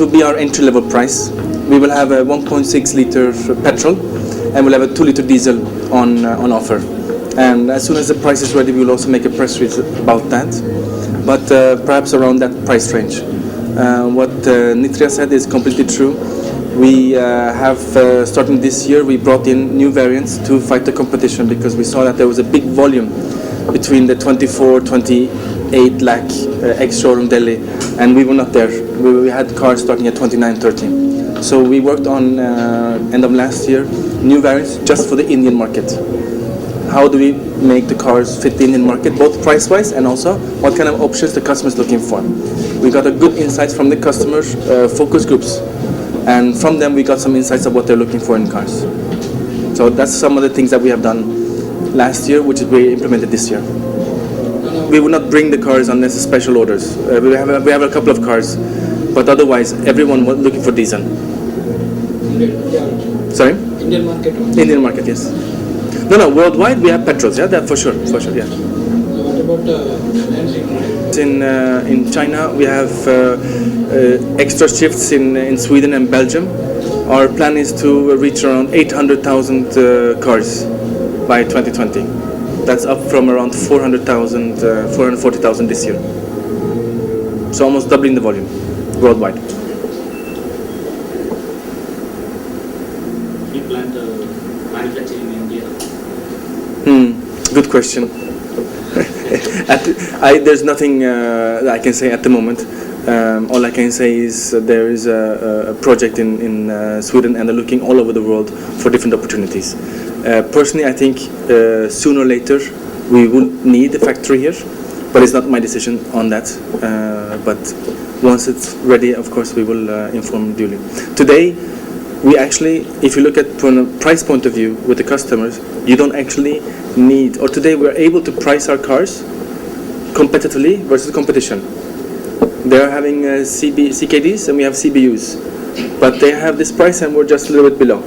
will be our entry-level price. We will have a 1.6 liter petrol, and we'll have a 2 liter diesel on offer. And as soon as the price is ready, we will also make a press release about that. But perhaps around that price range. What Nitria said is completely true. We have, starting this year, we brought in new variants to fight the competition because we saw that there was a big volume between the 24, 28 lakh ex-showroom Delhi, and we were not there. We had cars starting at 29, 30. So we worked on, end of last year, new variants just for the Indian market. How do we make the cars fit the Indian market, both price-wise and also what kind of options the customer is looking for. We got a good insights from the customers' focus groups, and from them we got some insights of what they're looking for in cars. So that's some of the things that we have done last year, which we implemented this year. We will not bring the cars unless it's special orders. We have a couple of cars, but otherwise everyone was looking for diesel. Sorry? Indian market. Indian market, yes. No, worldwide we have petrols, yeah, that for sure, yeah. So what about In China we have extra shifts in Sweden and Belgium. Our plan is to reach around 800,000 cars by 2020. That's up from around 440,000 this year. So almost doubling the volume worldwide. You plan to manufacture in India? Good question. There's nothing I can say at the moment. All I can say is there is a project in Sweden, and they're looking all over the world for different opportunities. Personally, I think sooner or later we will need a factory here, but it's not my decision on that. But once it's ready, of course, we will inform duly. Today, we actually, if you look at from a price point of view with the customers, you don't actually need, or today we're able to price our cars competitively versus competition. They're having CKDs and we have CBUs, but they have this price and we're just a little bit below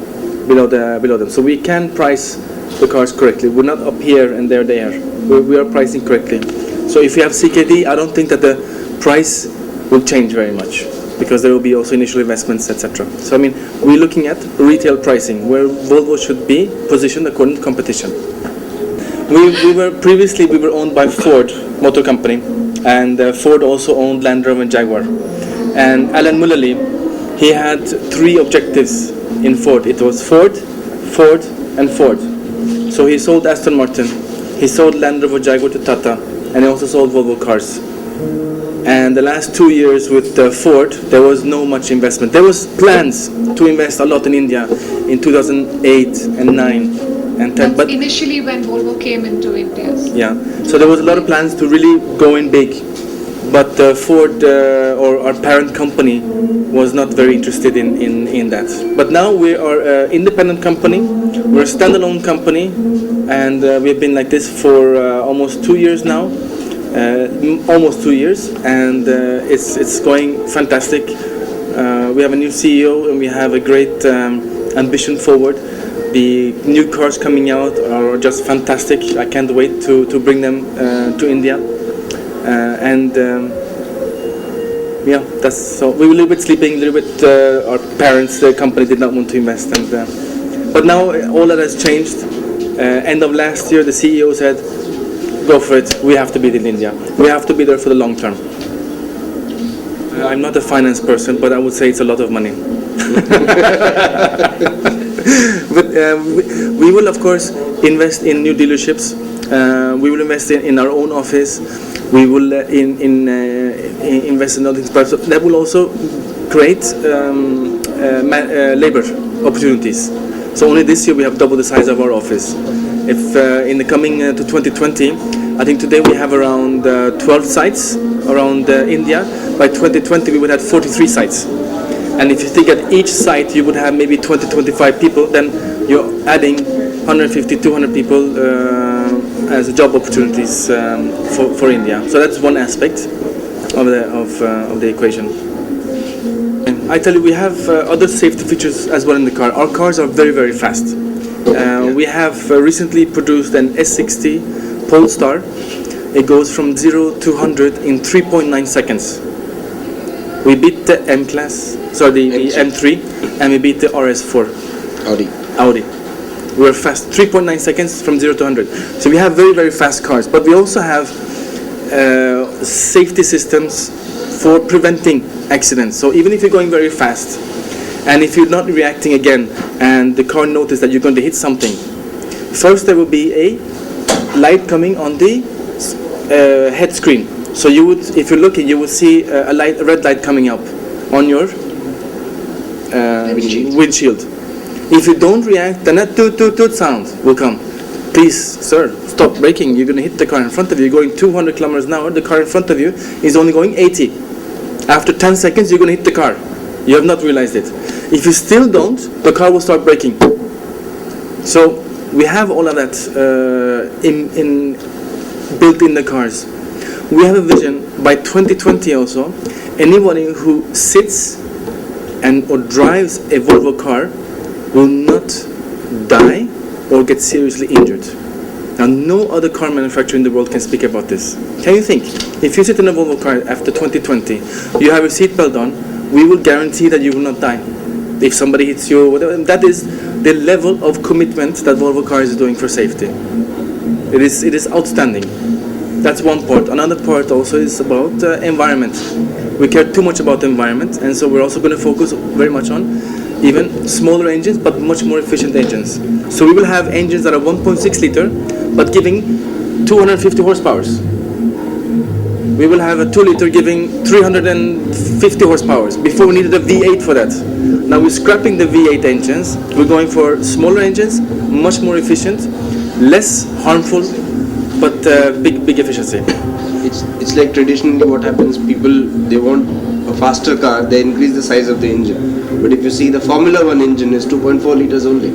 them. So we can price the cars correctly. We're not up here and they're there. We are pricing correctly. So if you have CKD, I don't think that the price will change very much, because there will be also initial investments, etc. So I mean, we're looking at retail pricing, where Volvo should be positioned according to competition. We were owned by Ford Motor Company, and Ford also owned Land Rover and Jaguar. And Alan Mullally, he had 3 objectives in Ford. It was Ford, Ford, and Ford. So he sold Aston Martin, he sold Land Rover Jaguar to Tata, and he also sold Volvo cars. And the last 2 years with Ford, there was no much investment. There was plans to invest a lot in India in 2008 and 9 and 10. But initially when Volvo came into India. Yeah, so there was a lot of plans to really go in big. But Ford, or our parent company, was not very interested in that. But now we are an independent company, we're a standalone company, and we've been like this for almost 2 years now. Almost 2 years, and it's going fantastic. We have a new CEO and we have a great ambition forward. The new cars coming out are just fantastic. I can't wait to bring them to India. That's so. We were a little bit sleeping, a little bit. Our parents, the company, did not want to invest, but now all that has changed. End of last year, the CEO said, "Go for it. We have to be in India. We have to be there for the long term." I'm not a finance person, but I would say it's a lot of money. But we will, of course, invest in new dealerships. We will invest in our own office. We will invest in other things. That will also create labor opportunities. So only this year we have doubled the size of our office. If in the coming to 2020, I think today we have around 12 sites around India. By 2020 we would have 43 sites. And if you think at each site you would have maybe 20-25 people, then you're adding 150, 200 people as job opportunities for India. So that's one aspect of the equation. I tell you, we have other safety features as well in the car. Our cars are very, very fast. We have recently produced an S60 Polestar. It goes from 0 to 100 in 3.9 seconds. We beat the M class, the M3, and we beat the RS4. Audi. We're fast, 3.9 seconds from 0 to 100. So we have very, very fast cars, but we also have safety systems for preventing accidents. So even if you're going very fast, and if you're not reacting again, and the car notices that you're going to hit something, first there will be a light coming on the head screen. So you would, if you're looking, you will see a red light coming up on your windshield. If you don't react, then that toot sound will come. Please, sir, stop braking. You're going to hit the car in front of you. You're going 200 kilometers an hour. The car in front of you is only going 80. After 10 seconds, you're going to hit the car. You have not realized it. If you still don't, the car will start braking. So we have all of that built in the cars. We have a vision by 2020 also. Anybody who sits or drives a Volvo car will not die or get seriously injured. Now, no other car manufacturer in the world can speak about this. Can you think? If you sit in a Volvo car after 2020, you have a seatbelt on, we will guarantee that you will not die. If somebody hits you, whatever, that is the level of commitment that Volvo Cars is doing for safety. It is outstanding. That's one part. Another part also is about environment. We care too much about the environment, and so we're also going to focus very much on even smaller engines, but much more efficient engines. So we will have engines that are 1.6 liter, but giving 250 horsepower. We will have a 2 liter giving 350 horsepower. Before we needed a V8 for that. Now we're scrapping the V8 engines. We're going for smaller engines, much more efficient, less harmful, but big efficiency. It's like traditionally what happens, people, they want a faster car, they increase the size of the engine. But if you see, the Formula 1 engine is 2.4 liters only,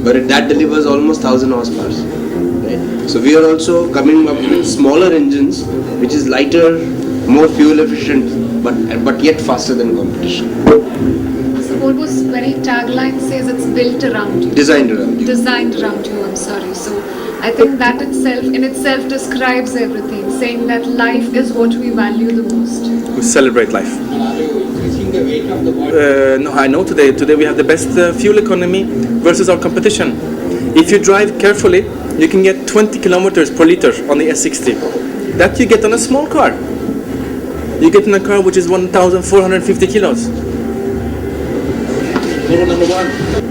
but that delivers almost 1000 horsepower. Right? So we are also coming up with smaller engines, which is lighter, more fuel efficient, but yet faster than competition. So Volvo's very tagline says it's built around you. Designed around you. Designed around you, I'm sorry. So I think that in itself describes everything, saying that life is what we value the most. We celebrate life. Are you increasing the weight of the body? No, I know today we have the best fuel economy versus our competition. If you drive carefully, you can get 20 kilometers per liter on the S60. That you get on a small car. You get in a car which is 1,450 kilos. Number one.